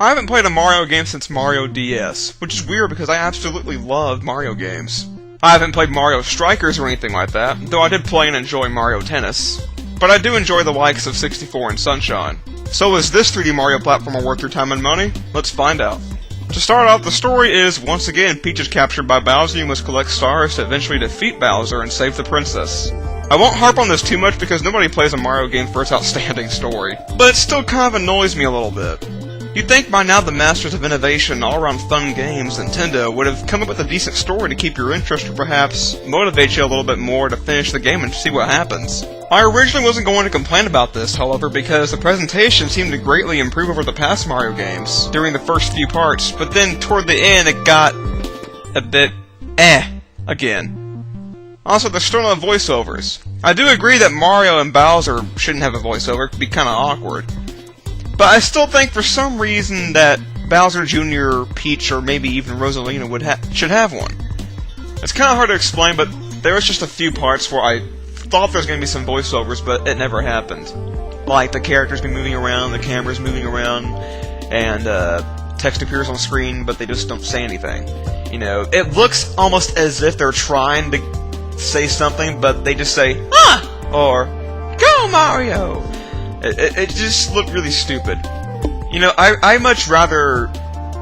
I haven't played a Mario game since Mario DS, which is weird because I absolutely love Mario games. I haven't played Mario Strikers or anything like that, though I did play and enjoy Mario Tennis. But I do enjoy the likes of 64 and Sunshine. So is this 3D Mario platformer worth your time and money? Let's find out. To start out, the story is, once again, Peach is captured by Bowser. You must collect stars to eventually defeat Bowser and save the princess. I won't harp on this too much because nobody plays a Mario game for its outstanding story, but it still kind of annoys me a little bit. You'd think by now the masters of innovation and all-around fun games, Nintendo, would have come up with a decent story to keep your interest or perhaps motivate you a little bit more to finish the game and see what happens. I originally wasn't going to complain about this, however, because the presentation seemed to greatly improve over the past Mario games during the first few parts, but then toward the end it got a bit again. Also, there's still no voiceovers. I do agree that Mario and Bowser shouldn't have a voiceover, it could be kinda awkward. But I still think for some reason that Bowser Jr., Peach, or maybe even Rosalina should have one. It's kinda hard to explain, but there was just a few parts where I thought there was going to be some voiceovers, but it never happened. Like, the characters be moving around, the camera's moving around, and text appears on screen, but they just don't say anything. You know, it looks almost as if they're trying to say something, but they just say, "Ah!" or "Go, Mario!" It just looked really stupid. You know, I much rather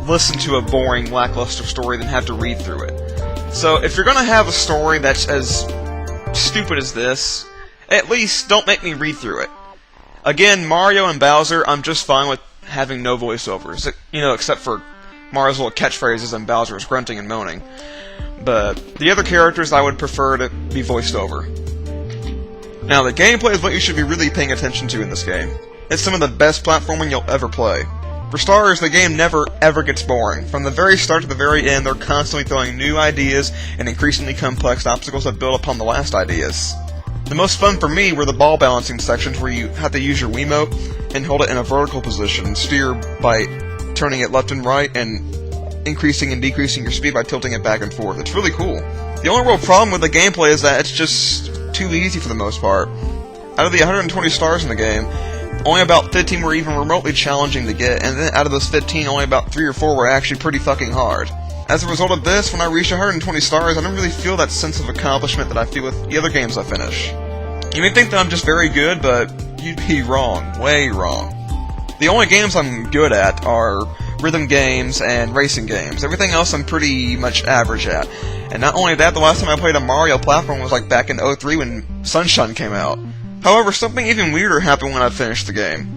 listen to a boring, lackluster story than have to read through it. So, if you're gonna have a story that's as stupid as this, at least don't make me read through it. Again, Mario and Bowser, I'm just fine with having no voiceovers. You know, except for Mario's little catchphrases and Bowser's grunting and moaning. But the other characters I would prefer to be voiced over. Now, the gameplay is what you should be really paying attention to in this game. It's some of the best platforming you'll ever play. For starters, the game never ever gets boring. From the very start to the very end, they're constantly throwing new ideas and increasingly complex obstacles that build upon the last ideas. The most fun for me were the ball balancing sections where you have to use your Wiimote and hold it in a vertical position and steer by turning it left and right and increasing and decreasing your speed by tilting it back and forth. It's really cool. The only real problem with the gameplay is that it's just too easy for the most part. Out of the 120 stars in the game, only about 15 were even remotely challenging to get, and then out of those 15, only about 3 or 4 were actually pretty fucking hard. As a result of this, when I reached 120 stars, I don't really feel that sense of accomplishment that I feel with the other games I finish. You may think that I'm just very good, but you'd be wrong. Way wrong. The only games I'm good at are rhythm games and racing games. Everything else I'm pretty much average at. And not only that, the last time I played a Mario platform was like back in 03 when Sunshine came out. However, something even weirder happened when I finished the game.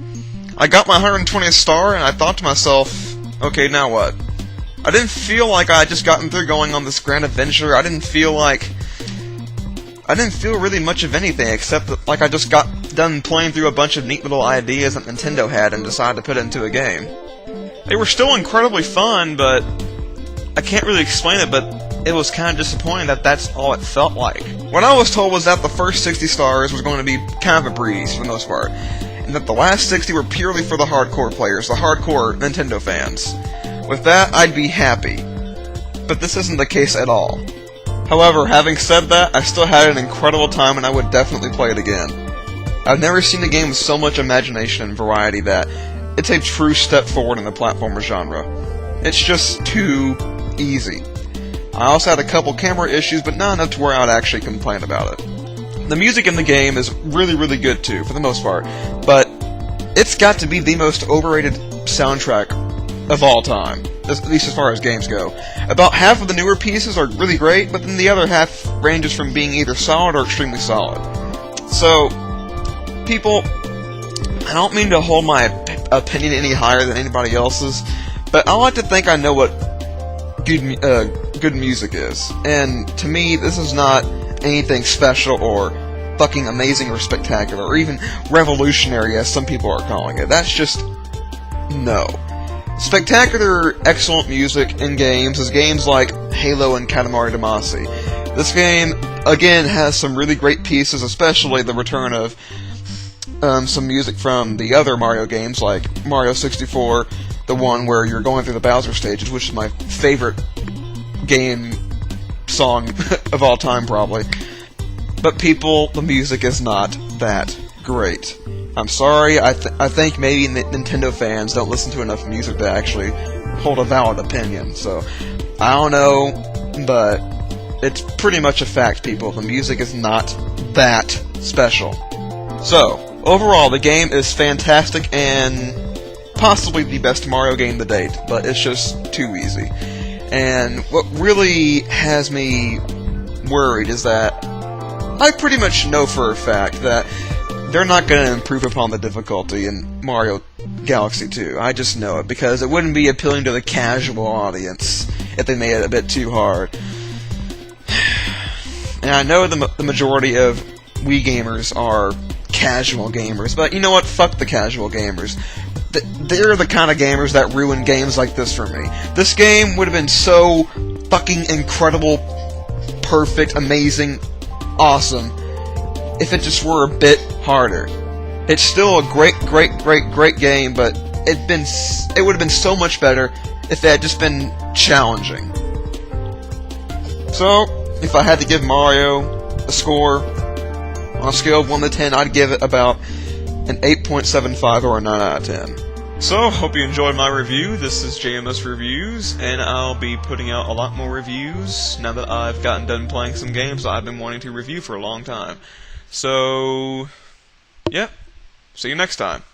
I got my 120th star, and I thought to myself, okay, now what? I didn't feel like I had just gotten through going on this grand adventure. I didn't feel really much of anything, except that like I just got done playing through a bunch of neat little ideas that Nintendo had and decided to put it into a game. They were still incredibly fun, but I can't really explain it, but it was kind of disappointing that that's all it felt like. What I was told was that the first 60 stars was going to be kind of a breeze for the most part, and that the last 60 were purely for the hardcore players, the hardcore Nintendo fans. With that, I'd be happy. But this isn't the case at all. However, having said that, I still had an incredible time and I would definitely play it again. I've never seen a game with so much imagination and variety that it's a true step forward in the platformer genre. It's just too easy. I also had a couple camera issues, but not enough to where I would actually complain about it. The music in the game is really, really good too, for the most part, but it's got to be the most overrated soundtrack of all time, at least as far as games go. About half of the newer pieces are really great, but then the other half ranges from being either solid or extremely solid. So, people, I don't mean to hold my opinion any higher than anybody else's, but I like to think I know what good music is. And to me, this is not anything special or fucking amazing or spectacular, or even revolutionary as some people are calling it. That's just no. Spectacular, excellent music in games is games like Halo and Katamari Damacy. This game, again, has some really great pieces, especially the return of some music from the other Mario games, like Mario 64, the one where you're going through the Bowser stages, which is my favorite game song of all time, probably. But people, the music is not that great. I'm sorry, I think maybe Nintendo fans don't listen to enough music to actually hold a valid opinion, so I don't know, but it's pretty much a fact, people. The music is not that special. So, overall, the game is fantastic and possibly the best Mario game to date, but it's just too easy. And what really has me worried is that I pretty much know for a fact that they're not going to improve upon the difficulty in Mario Galaxy 2. I just know it, because it wouldn't be appealing to the casual audience if they made it a bit too hard. And I know the majority of Wii gamers are casual gamers, but you know what? Fuck the casual gamers. They're the kind of gamers that ruin games like this for me. This game would have been so fucking incredible, perfect, amazing, awesome if it just were a bit harder. It's still a great game, but it would have been so much better if it had just been challenging. So, if I had to give Mario a score on a scale of 1 to 10, I'd give it about an 8.75 or a 9 out of 10. So, hope you enjoyed my review. This is JMS Reviews, and I'll be putting out a lot more reviews now that I've gotten done playing some games that I've been wanting to review for a long time. So, yeah, see you next time.